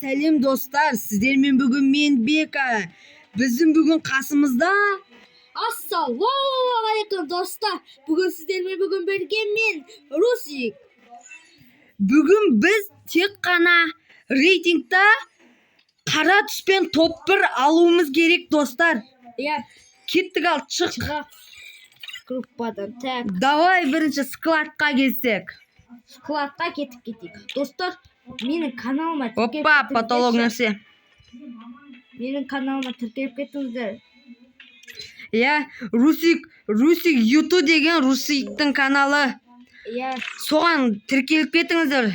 сәлем достар, сіздермен бүгін мен Бека. Біздің бүгін қасымызда Ассалаумағалейкум достар. Бүгін сіздермен бірге мен Русик. Бүгін біз тек қана рейтингта қара түспен топ 1 алуымыз керек достар. Я Кеттік, ал шық. группадан. Так, Давай бірінші складқа келсек. складқа кетейік. Достар, менің каналыма Опа, потолок нәрсе. Менің каналыма тіркеліп кетіңіздер. Я, Русик YouTube деген Русиктің каналы. Я Соған тіркеліп кетіңіздер.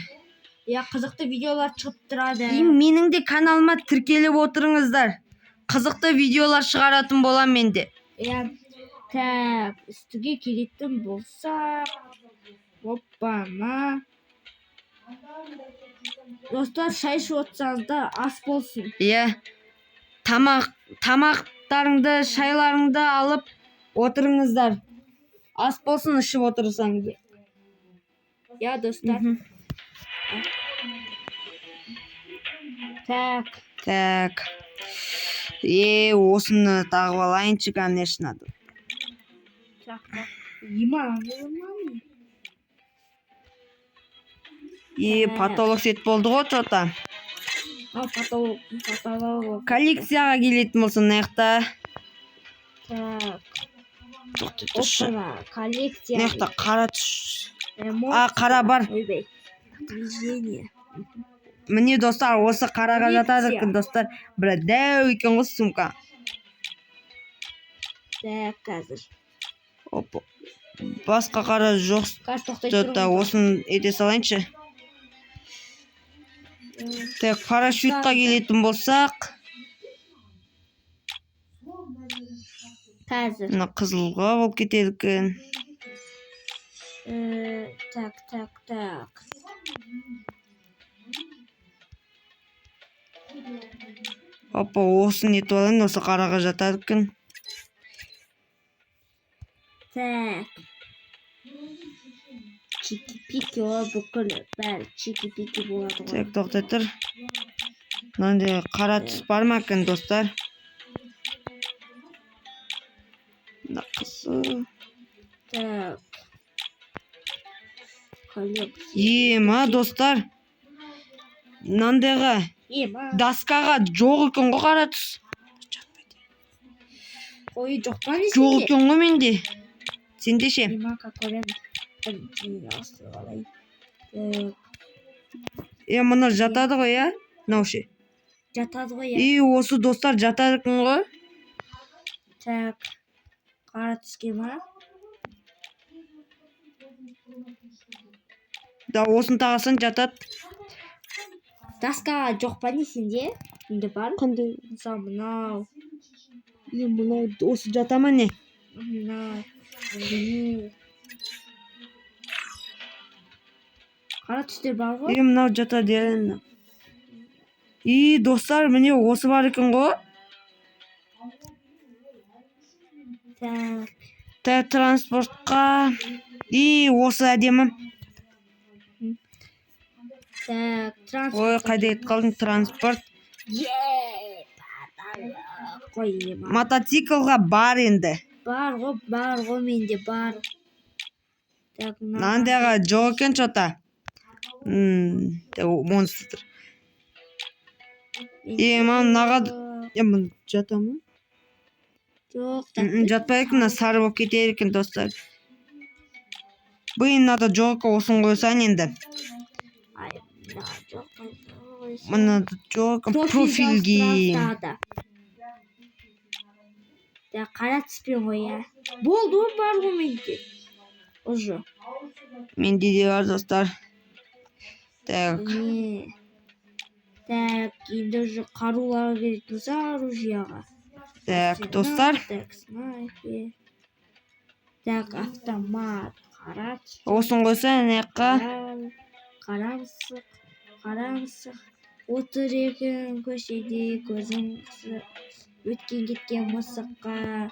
қызықты видеолар шығып тұрады. Менің де каналыма тіркеліп отырыңыздар. Қызықты видеолар шығаратын болам менде. Я так, үстіге келетін болса, оппана. Достар, шай ішіп отырсаңыздар, ас болсын. Тамақтарыңды, шайларыңды алып отырыңыздар. Ас болсын ішіп отырсаңыз. Я, достар. Так. Осыны тағып алайыншы, конечно. Потолок сет болды ғой, что-то. Потолок. Коллекцияға келетін болсын, наяқта. Так. Опана, коллекция. Наяқта қара түс. Қара бар. Ойбай. Движение. Міне достар, осы қараға жатады екен достар. Бір дәу екен ғой сумка. Так, қазір. Опа. Басқа қара жоқ. Что-то осын ете салайыншы. Так, парашютқа келетін болсақ. Қазір. Мына қызылға болып кетеді екен. Так. Опа, осын етіп алайын, осы қараға жатады екен. Так. Чики-пики ол бүкіл бәрі чики-пики болады ғой. Так, тоқтай тұр. Мынандай қара түс бар ма екен достар? Мына қызыл. Так. Коллекция. Ма достар. Мынандайға доскаға жоқ екен ғой қара түс. Ой, жоқ па не Жоқ екен ғой менде. Сенде ше? Мұны жатады ғой, я? Мынау ше? Жатады ғой, я. Осы достар жатады екен ғой. Так. Қара түске ма? Да, осын тағасын жатады. Доскаға жоқ па не сенде? Менде бар. Қандай? Мысалы мынау. Мынау осы жата ма не? Мынау. Қара түстер бар ғой? Мынау жатады, я. Достар, міне осы бар екен ғой. Так. Транспортқа. Осы әдемі. Так, транспорт. Ой, қайда кетіп қалдың, транспорт. Мотоциклға бар енді. Бар ғой менде бар. Так, Мынандайға жоқ екен что-то. Монстр. Мынаға жата ма? Жоқ. Жатпай екен, сары болып кетер екен достар. Бұл мынада жоқ екен, осын қойсан енді. Мынада жоқ екен, профильге. Қара түспен ғой, я. Болды ғой, бар ғой менде. Уже. Менде де бар достар. Так. Так, енді уже қаруларға келетін болса, оружияға. Так, достар. Так, снайпер. Так, автомат. Қара түс. Осын қойса, наяққа. Қараңсық. Отыр екен көшеде, көзің өткен кеткен мысыққа.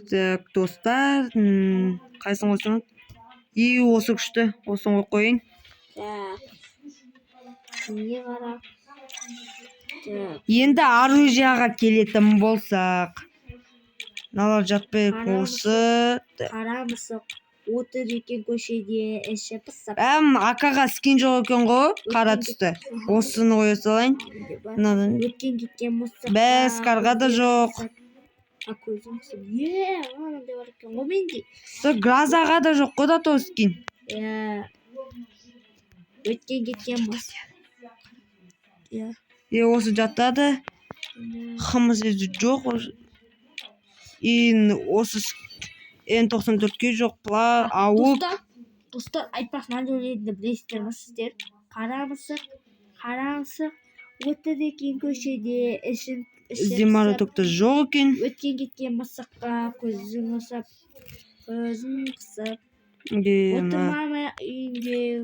Так, достар, қайсын қойсаң? Осы күшті. Осын қойып қойын. Так. Не қара. Так. Енді оружияға келетін болсақ. Налар жатпай осы. Қара мысық. Отыр екен көшеде іші пысып. Акаға скин жоқ екен ғой. Қара түсті. Осыны қоя салайын. Өткен кеткен мысық. Бәс, қарға да жоқ. Көзім мысық. Анандай бар екен ғой менде. Гразаға да жоқ қой да то скин. Өткен кеткен мысық. Осы жатады. Қымыз жоқ. Осы N94-ке жоқ. Ауып. Достар, айтпақ мынандай өлеңді білесіздер ме сіздер? Қара мысық. Отыр екен көшеде ішін Зимаротокта жоқ екен. Өткен кеткен мысыққа көзін қысып. Отырмама үйінде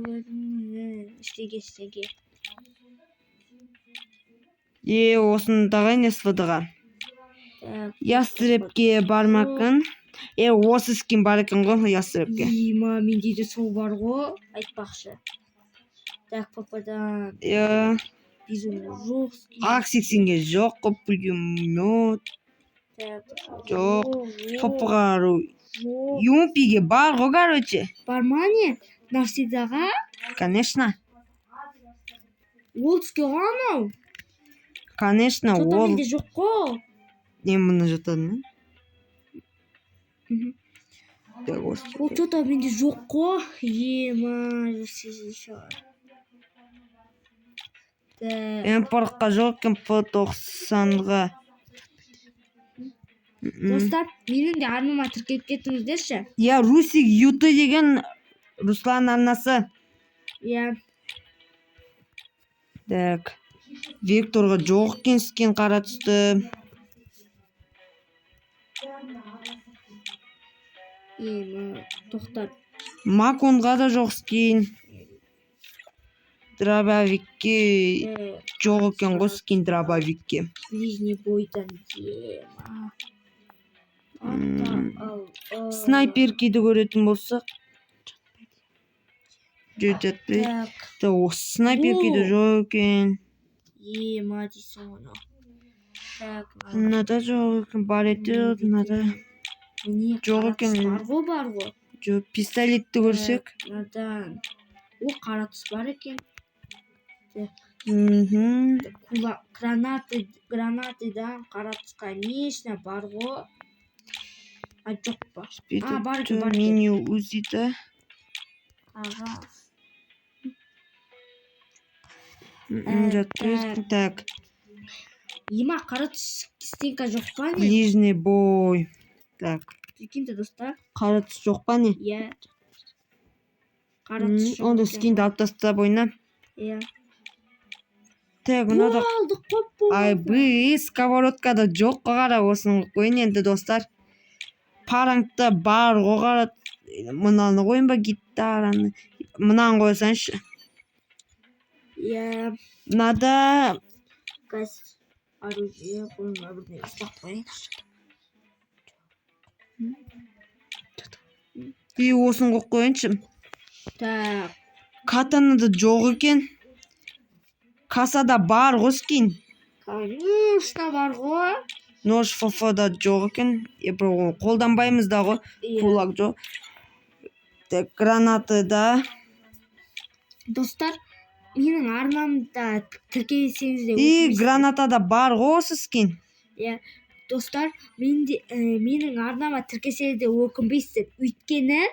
іштеге. Осыны тағайын СВД-ға. Ястребке бармақын. Осы скин бар екен ғой ястребке. Менде де сол бар ғой, айтпақшы. Так, пападан. Бизон жоқ. АК-80-ге жоқ, пулемет. Жоқ. Папағару. Юмпиге бар ғой, короче. Бар ма не? Навсегдаға? Конечно. Олдске ғанау? Конечно, Что-то ол. менде жоқ қой. Мұны жатады ма? Ол что-то менде жоқ қой. М-порыққа жоқ екен П90-ға. Достар, менің де арнама тіркеп кетіңіздерші. Русик Юты деген Руслан арнасы. Так. Викторға жоқ екен скин қара түсті. Тоқтар. Маконға да жоқ скин. Дробовикке жоқ екен ғой скин дробовикке. Ближний бойдан Снайперкиді көретін болсақ. Жетпей. Осы снайперкиді жоқ екен. дейсің оны. Мынада жоқ екен. Бареті мынада жоқ екен. Бар ғой. Жоқ, пистолетті көрсек. Надан. О, қара түс бар екен. Гранатыдан қара түс, конечно, бар ғой. Жоқ па? Бар екен. Мини узиді. Жатпайды. Так. Қара түс стенка жоқ па не? Ближний бой. Так. Прикиньте, достар. Қара түс жоқ па не? Қара түс жоқ. Онда скинді алып тастап ойна. Так, мынада. Сковородкада жоқ қара осыны қойын енді достар. Парангта бар қоғара. Мынаны қойын ба гитараны. Мынаны қойсаншы. Мынада. Газ оружие қойынға бірден ұстап қойыңызшы. Осын қойып қойыншы. Так. Катанада жоқ екен. Касада бар ғой скин. Конечно бар ғой. Нож ФФ-да жоқ екен. Қолданбаймыз да ғой. Кулак жоқ. Так, гранаты да. Достар, менің арнамда тіркелсеңіздер. Гранатада бар ғой осы скин. Достар, менің арнама тіркелсеңіздер өкінбейсіздер. Өйткені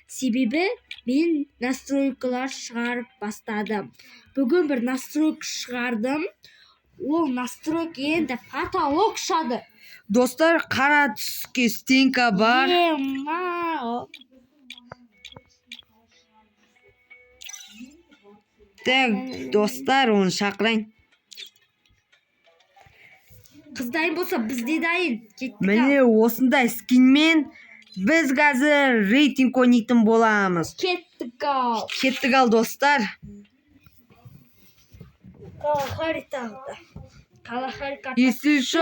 себебі мен настройкалар шығарып бастадым. Бүгін бір настройка шығардым. Ол настройка енді потолок шады. Достар, қара түске стенка бар. Так, достар, оны шақырайын. Қыз дайын болса, біз де дайын. Міне осындай скинмен біз қазір рейтинг ойнайтын боламыз. Кеттік ал, достар. Естілші,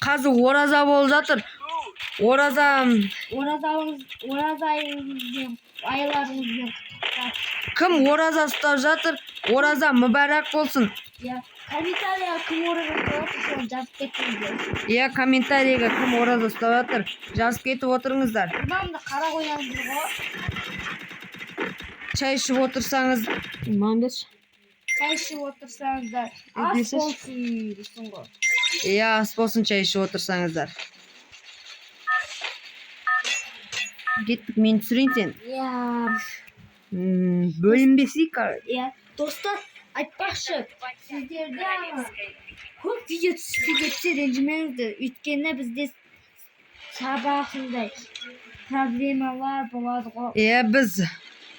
қазір ораза болып жатыр. Ораза айыңызбен айларыңызбен құттықтап. кім ораза ұстап жатыр? Ораза мүбәрәк болсын. Иә, комментарийға кім ораза ұстап жатыр, соны жазып кетіңіздер. Иә, комментарийға кім ораза ұстап жатыр? Жазып кетіп отырыңыздар. Имамды қара қоямыз ғой. Чай ішіп отырсаңыз, имам берші. Чай ішіп отырсаңыздар, ас Десеш? болсын дейсің ғой. Иә, ас болсын, чай ішіп отырсаңыздар. Кеттік, мен түсірейін сен. Иә. Бөлінбесейік. Иә, достар, айтпақшы, сіздерде көп видео түсіп кетсе ренжімеңіздер. Өйткені бізде сабақындай проблемалар болады ғой. Иә, біз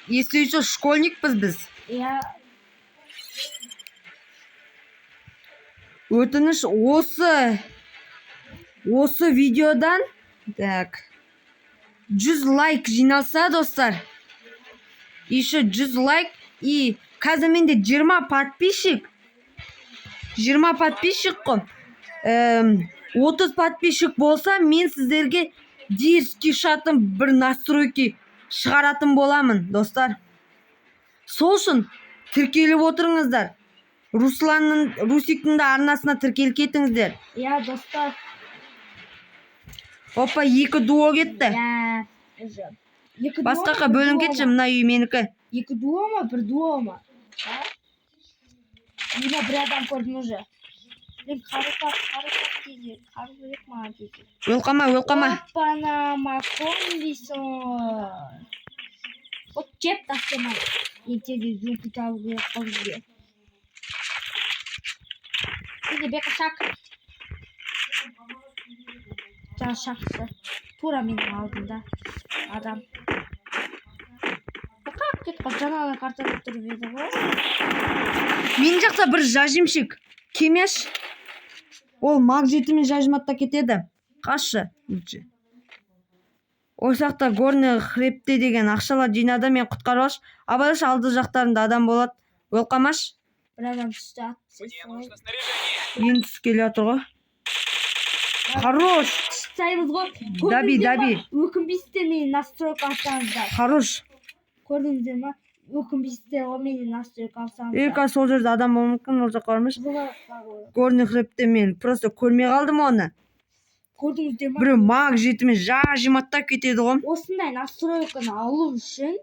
естуіші школьникпіз біз. Иә, Өтініш осы видеодан 100 лайк жиналса, достар. Еще 100 лайк и қазір менде 20 подписчик. 20 подписчик қой. 30 подписчик болса, мен сіздерге диски шатын бір настройки шығаратын боламын, достар. Сол үшін тіркеліп отырыңыздар. Русиктің де арнасына тіркеліп кетіңіздер. иә, достар. Опа, 2 дуо кетті. Иә, уже. Басқақа бөлім кетші, мына үй менікі. 2 дуо ма, 1 дуо ма? Мына бір адам көрдім уже. Мен қарытап дейді. Қару керек ма дейді. Өлқама. Оппана, макон дейсің. Вот жеп тастама. Ертеде жүнкі табу керек қой бізге. Сізде бека шақ. Жаңа шақсы. Тура менің алдымда. Адам. Қақ кетіп жаңағы картаны тұрып еді ғой. Мен жақта бір жажимшік. Кемеш. Ол маг жетімен жажматта кетеді. Қашы. Ол жақта горный хребте деген ақшалар жинады, мен құтқарбаш. Абайлаш алды жақтарында адам болады. Өлқамаш. Бір адам түсті атты. Енді түс келе отыр ғой. Хорош. Саймыз ғой. Даби. Өкінбейсіздер мені настройка алсаңыздар. Хорош. Көрдіңіздер ма? Өкінбейсіздер ғой мені настройка алсаңыздар. Қазір сол жерде адам болуы мүмкін, ол жаққа бармаш. Горный хребте мен просто көрмей қалдым оны. Көрдіңіздер ма? Біреу маг жетімен жажиматтап кетеді ғой. Осындай настройканы алу үшін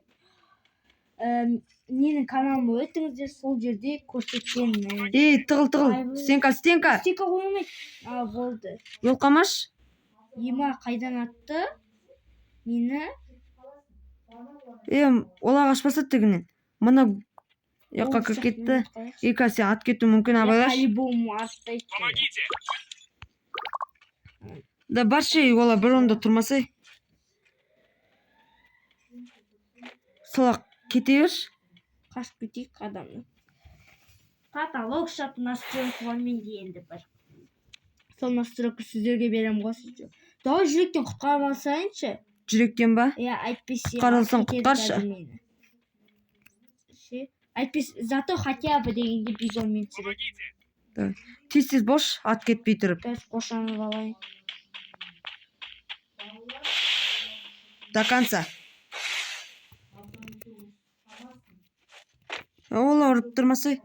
менің каналыма өтіңіздер, сол жерде көрсетемін. Тығыл. Стенка. Стенка қоймайды. Болды. Өлқамаш. Ема қайдан атты? Мені. Олар ашпаса тігінен. Мұны яққа кір кетті. Сен ат кету мүмкін, абайлаш. По-любому артта. Да баршы, олар бір онда тұрмасай. Солақ кете берш. Қашып кетейік адамның. Каталог шат настройка бар менде енді бір. Сол настройка сіздерге берем ғой сіздер. Давай жүректен құтқарып алсайыншы. Жүректен ба? Иә, айтпесе. Құтқарылсаң құтқаршы. Айтпесе, зато хотя бы дегенде бизонмен түсіреді. Тез бош, ат кетпей тұрып. Біз қошанып алайын. До конца. Олар ұрып тұрмасай.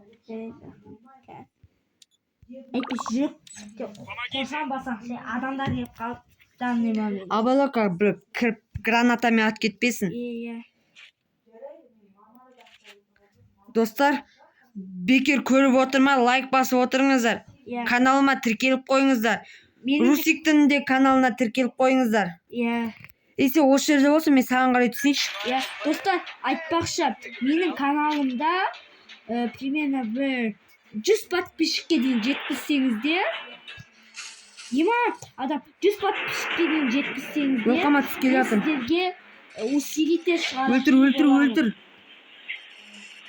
Айтпесе жүректе қошан басақшы адамдар келіп қалып. Абалақа бір кіріп гранатамен ат кетпесін. Достар, бекер көріп отырма, лайк басып отырыңыздар. Каналыма тіркеліп қойыңыздар. Русиктің де каналына тіркеліп қойыңыздар. Есе осы жерде болсын, мен саған қарай түсейінші. Достар, айтпақшы, менің каналымда примерно бір 100 подписчикке дейін жеткізсеңіздер, Ема, адам 100 подписчикке дейін жеткізсеңіздер, Өлқама түс келе жатыр. Сіздерге усилитель шығарып. Өлтір.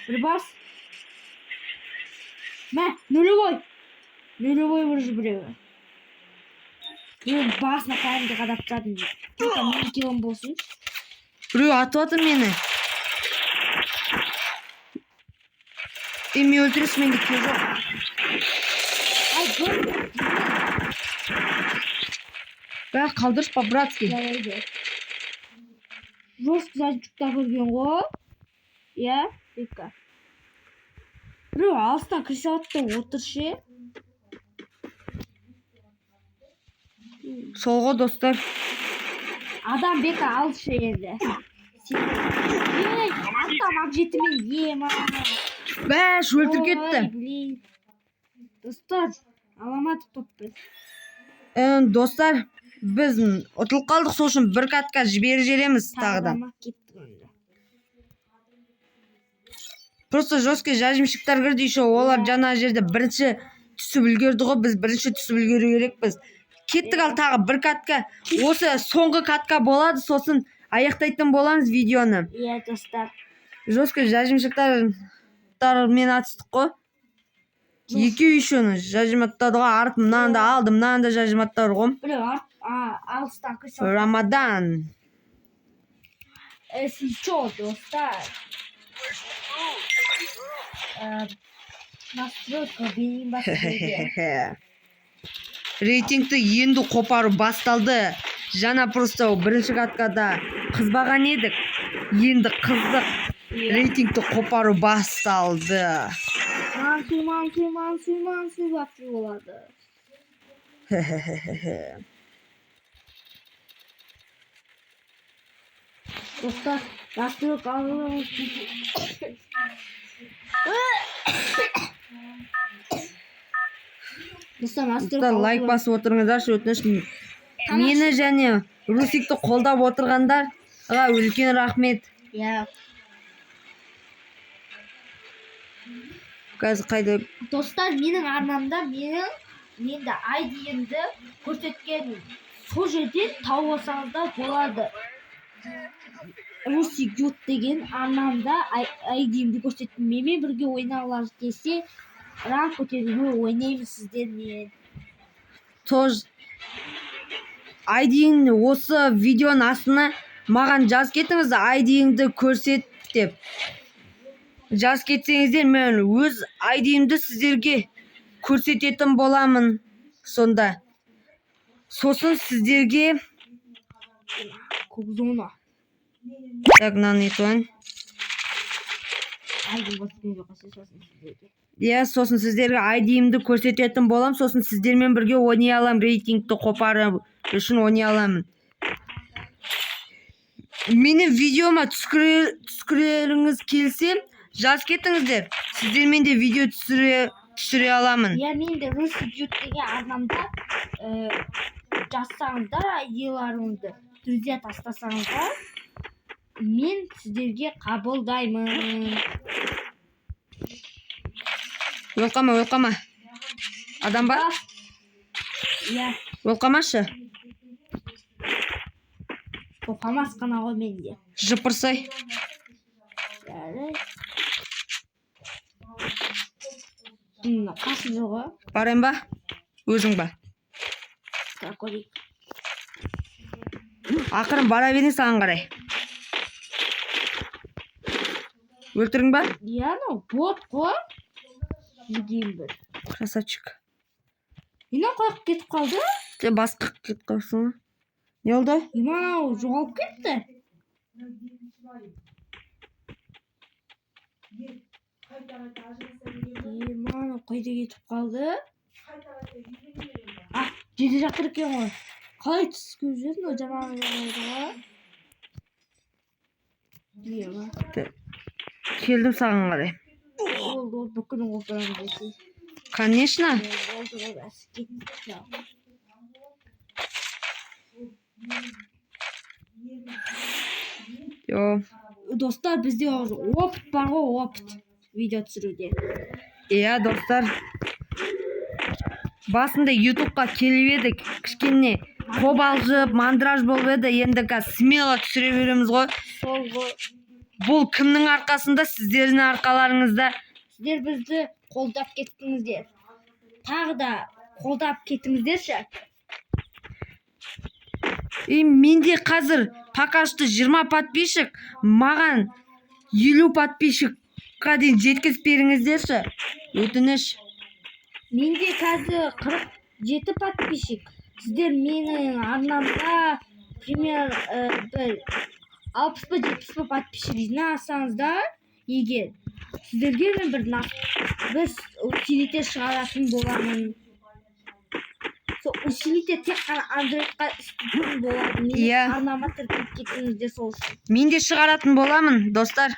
Бір бас. Мә, нулевой вырыжы біреуі. Мен басына қайымды қадап тадым дейді. Только мен келім болсын. Біреу атып атыр мені. Мен өлтіріш, менде кел жоқ. Бәрі қалдырыш по-братски. Жарайды. Жорстық жазып көрген ғой. Иә, Бека. Біреу алыстан кірсе атты отыршы. Сол ғой достар. Адам Бека алшы енді. Ей, аттамақ жетімен ема. Бәш өлтір кетті. Достар, аламатып топпыз. Достар, біз ұтылып қалдық, сол үшін бір катқа жіберіп жібереміз тағыдан. Просто жесткий жажымшықтар кірді еще, олар жаңа жерде бірінші түсіп үлгерді ғой, біз бірінші түсіп үлгеру керекпіз. Кеттік ал тағы бір катқа, осы соңғы катқа болады, сосын аяқтайтын боламыз видеоны. Иә, достар. Жесткий жажымшықтар мен атыстық қой. Екеу үшені жажыматтады ғой, арт мынанда алды, мынанда жажыматтар ғой. Біреу алыстан кірсе. Рамадан. Если что, достар. Настройка бейін басып. Рейтингті енді қопару басталды. Жаңа просто бірінші каткада қызбаған едік. Енді қызық. Рейтингті қопару басталды. Мансу бапты болады. Достар, настройка алыңыз. Достар, лайк басып отырыңыздаршы, өтініш. Мені және Русикті қолдап отырғандарға үлкен рахмет. Иә. Қазір қайда? Достар, менің арнамда менде ID-имді көрсеткен сол жерден тауып алсаңыздар болады. Русик Ют деген арнамда ID-имді көрсеттім. Менімен бірге ойнағыларыңыз келсе, ранг көтеруге ойнаймыз сіздермен. Тож ID-іңді осы видеоның астына маған жаз кетіңіз, ID-іңді көрсет деп. Жаз кетсеңіздер, мен өз ID-імді сіздерге көрсететін боламын сонда. Сосын сіздерге Кобзона. Так, мынаны етуін. Иә, сосын сіздерге ID-имді көрсететін болам, сосын сіздермен бірге ойнай алам, рейтингті қопару үшін ойнай аламын. Мені видеома түскіреріңіз келсе, жаз кетіңіздер. Сіздермен де видео түсіре аламын. Иә, мен де Русик Ют деген арнамда жазсаңыздар, ID-ларыңызды друзья тастасаңыздар, мен сіздерге қабылдаймын. Өлқама. Адам ба? Иә. Өлқамашы. Тоқамас қана ғой менде. Жыпырсай. Қасын жоғы. Барайын ба? Өзің ба? Ақырын бара берін саған қарай. Өлтірің ба? Иә, бот қой. Едейін бір. Красавчик. Мені қойып кетіп қалды? Басқа кетіп қалсың. Не oldu? Мынау жоғалып кетті. Мынау қайда кетіп қалды? Жерде жатыр екен ғой. Қалай түсіп жүрдің жаңағы? Келдім саған қарай. Ол бүкілін қолданамын десей. Конечно. Достар, бізде опыт бар ғой, опыт видео түсіруде. Иә, достар. Басында ютубқа келіп едік, кішкене қобалжып, мандраж болып еді, енді смело түсіре береміз ғой. Сол ғой. Бұл кімнің арқасында? Сіздердің арқаларыңызда. Сіздер бізді қолдап кеттіңіздер. Тағы да қолдап кеттіңіздерші. Менде қазір пока что 20 подписчик, маған 50 подписчикқа дейін жеткізіп беріңіздерші. Өтініш. Менде қазір 47 подписчик. сіздер менің арнамда пример бір 60 па 70 па подписчик жинасаңыздар, егер сіздерге мен бір усилитель шығаратын боламын. Сол усилитель тек қана андроидқа істейтін болады. Менің арнама тіркеліп кетіңіздер сол үшін. Мен де шығаратын боламын, достар.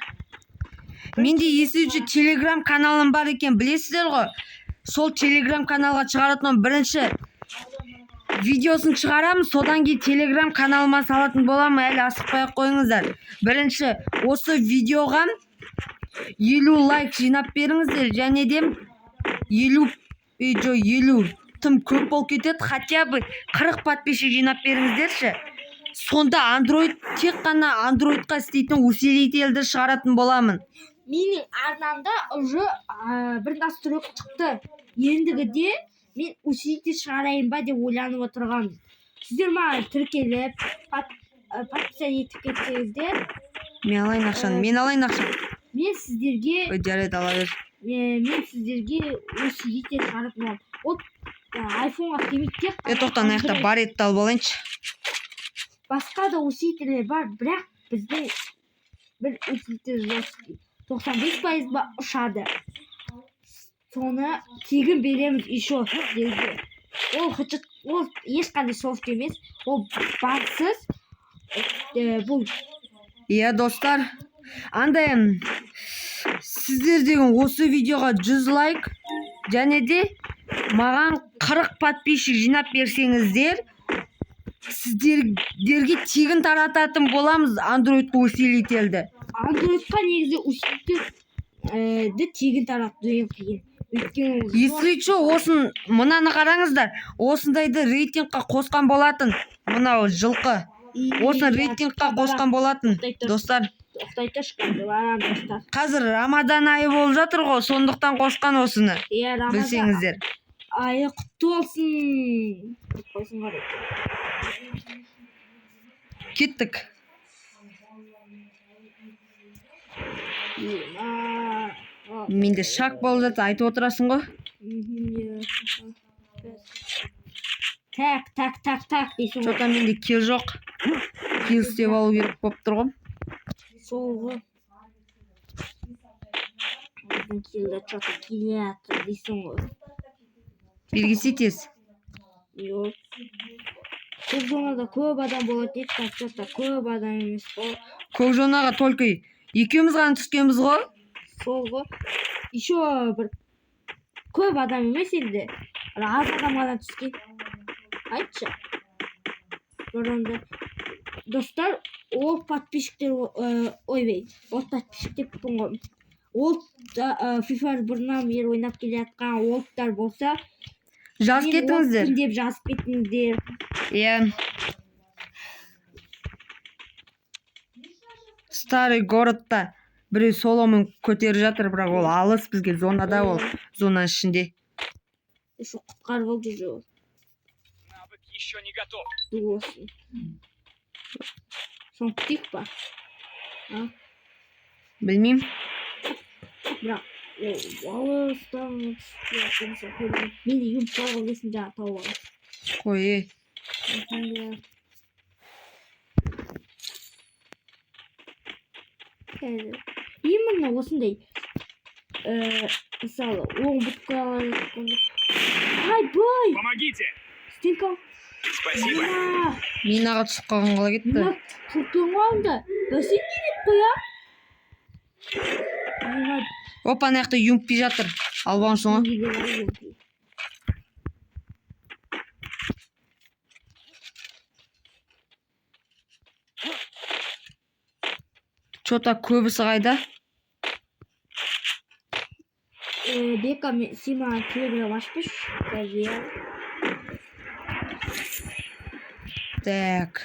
Менде есімде Telegram каналым бар екен, білесіздер ғой. Сол Telegram каналға шығаратын бірінші видеосын шығарамын, содан кейін Telegram каналыма салатын боламын, әлі асықпай қойыңыздар. Бірінші осы видеоға 50 лайк жинап беріңіздер, және де 50 тым көп болып кетеді, хотя бы 40 подписчик жинап беріңіздерші. Сонда тек қана андроидқа істейтін усилительді шығаратын боламын. Менің арнамда уже бір настройка шықты. Ендігіде мен усилитель шығарайын ба деп ойланып отырғанмын. Сіздер маған тіркеліп, подписан етіп кетсеңіздер. Мен алайын ақшаны. Мен сіздерге жарайды, ала бер. Мен сіздерге усилитель шығарып боламын. Ол айфонға келмейді. Тоқтан аяқта бар етті алып алайыншы. Басқа да усилителер бар, бірақ бізде бір усилитель жоқ. 95% ба ұшады. Соны тегін береміз еще сіздерге. Ол ешқандай софт емес. Ол бансыз. Бұл. Достар, андай сіздер деген осы видеоға 100 лайк және де маған 40 подписчик жинап берсеңіздер, сіздерге тегін тарататын боламыз андроидқа усилительді. Андроидқа негізі усилительді тегін тарату қиын. Если что, осын мынаны қараңыздар. Осындайды рейтингқа қосқан болатын. Мынау жылқы. Осын рейтингқа қосқан болатын, достар. Қазір Рамадан айы болып жатыр ғой, сондықтан қосқан осыны. Білсеңіздер. Айы құтты болсын. Кеттік. Менде шак болып жатса айтып отырасың ғой. Так дейсің ғой. Жота менде кел жоқ. Кел істеп алу керек болып тұр ғой. Сол ғой. Келді, жота келеді дейсің ғой. Белгісі тез. Жоқ. Көк жонада көп адам болады дейді, жота көп адам емес қой. Көк жонаға только екеуміз ғана түскенбіз ғой. Сол ғой. Еще бір көп адам емес енді. Аз адам ғана түскен. Айтшы. Бұрында. Достар, ол подписчиктер, ол подписчик деп тұрмын ғой. Ол FIFA бұрыннан бері ойнап келе жатқан олдар болса, жазып кетіңіздер. Деп жазып кетіңіздер. Старый городта біреу соломын көтеріп жатыр, бірақ ол алыс, бізге зонада ол. Зонаның ішінде. Еще құтқарып алды жоқ. Навык еще не готов. Дуосын. Соны күтейік па? Білмеймін. Бірақ алыстан мен үйім қалғыл десін жаңа тауып алып. Қой, именно осындай мысалы оң бұтқа Ай-бай! Помогите! Стенка. Спасибо. Мен аға түсіп қалған қала кетті. Құртың алды. Бәсен не деп қоя? Опа, аяқта юмпи жатыр. Албаған соңа. Чота көбісі қайда? Бека сен маған телеграм ашпыш. Так.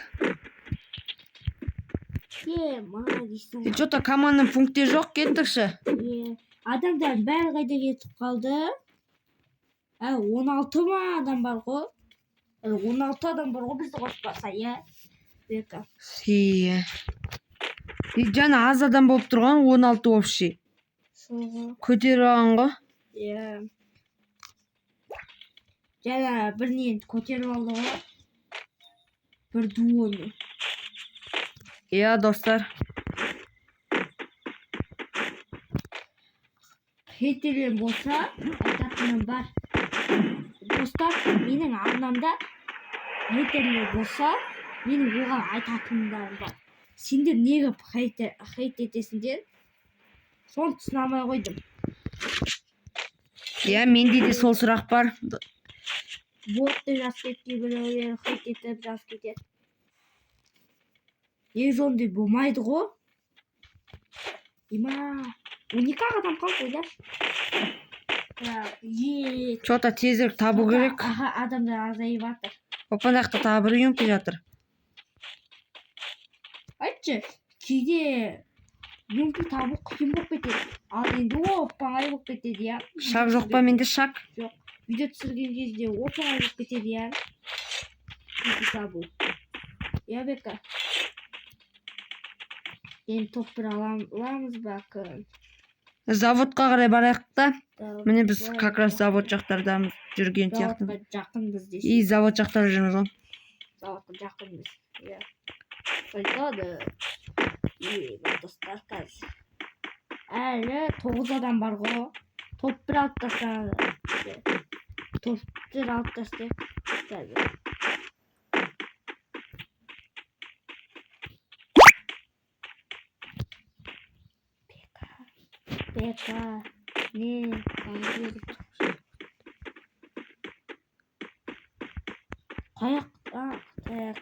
Маған дейсің. Чота команданың пункте жоқ, кеттікші. Адамдар бәрі қайда кетіп қалды? 16 ма адам бар ғой? 16 адам бар ғой бізді қоспаса, Бека. Жаңа аз адам болып тұрған, 16 вообще. Көтеріп алған ғой? Жаңа бірінен көтеріп алды ғой. бір дуоны. Иә, достар. Хейтерлер болса, айтатыным бар. Достар, менің арнамда хейтерлер болса, менің оған айтатындарым бар. Сендер неге хейт етесіңдер? Соны түсіне алмай қойдым. Иә, менде де сол сұрақ бар. Ботты жазып кеткен біреулер хейт етіп жазып кетеді. Негізі ондай болмайды ғой. Има, 12 адам қалды ойлашы. Что-то тезірек табу керек. Аха, адамдар азайып жатыр. Опандақта тағы бір үйім жатыр. Айтшы, кейде үйімді табу қиын болып кетеді. Ал енді оп-оңай болып кетеді, иә. Шақ жоқ па менде шақ? Жоқ. Видео түсірген кезде оп-оңай болып кетеді, иә. Үйімді табу. Иә, Бека. Енді топ бір аламыз ба, кім? Заводқа қарай барайық та. Міне біз как раз завод жақтардамыз жүрген сияқты. Заводқа жақынбыз И десек. завод жақтар жүрміз ғой. Заводқа жақынбыз, иә. Айтады. Достар қазір. Әлі 9 адам бар ғой. Топ бір алып тастады. Топ бір алып тастайық. Қазір. Бека. Не? Қаяқ. Так.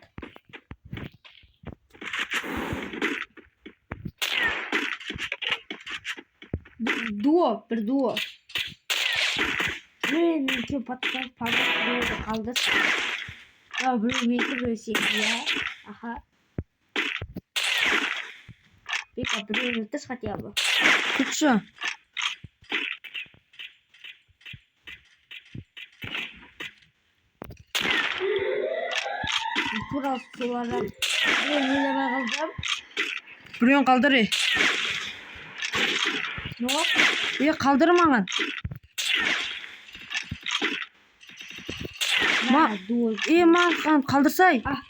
Bir duo. Ben iki patlar kaldır. Ya bir metre bölsek ya. Aha. Beka bir metre хотя бы. Күтші. Тура солардан. Ben nelemeye kaldım. Біреуін қалдыр, Ne oldu? қалдыр маған. Duo. Маған қалдырсай. Ah.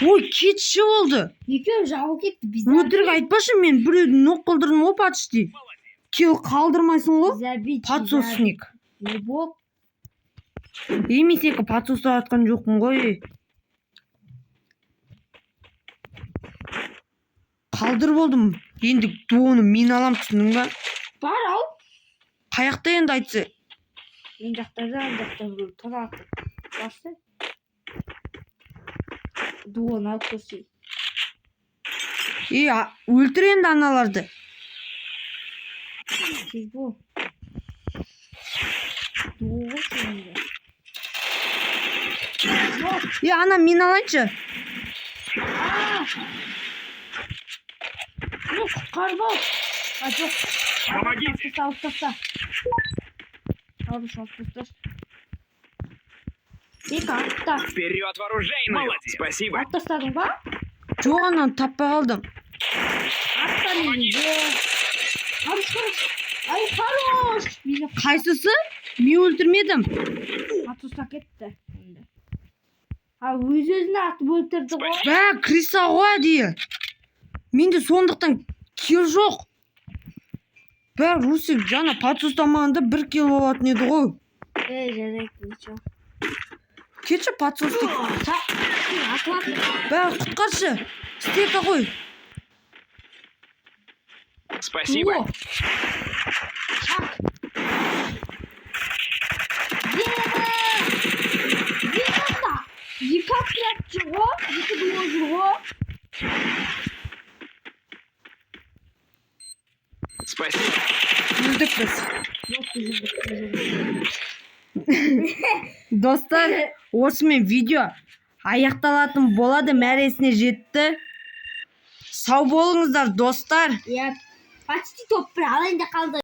Ой, кетші болды. Екеуі жауы кетті. Өтірік айтпашы, мен біреуді ноқ қылдырдым, оп атышты. Кел қалдырмайсың ғой. Забить. Подсосник. Не болып? Мен секі подсостап атқан жоқпын ғой. Қалдыр болдым. Енді дуоны мен алам, түсінің ба? Бар ал. Қаяқта енді айтсы? Мен жақтардан біреу тұрады. Басы. Дуоны алып көрсей. Өлтір енді аналарды. Тез бол. Дуо сенде. Ана мен алайыншы. Yok, karbol. Yok. Помогите! Altta. Altta. Бека, алtta. Вперед вооружейную! Молодец! Спасибо! Алып тастадың ба? Жоқ, ананы таппай қалдым. Атта менде. Ай, хорош. Мені Қайсысы? Мен өлтірмедім. атыста кетті. Өз-өзіне атып өлтірді ғой. Криса ғой әдейі. Менде сондықтан кил жоқ. Русик жаңа подсостамағанда 1 кил болатын еді ғой. Жарайды, ничего. Кетші подсосты. Құтқаршы. Стека ғой. Спасибо! Екі атып жүр ғой. Екі дуо жүр ғой. Спасибо! Өлдік біз. Достар, осымен видео аяқталатын болады, мәресіне жетті. Сау болыңыздар, достар. Почти топ бір алайында қалды.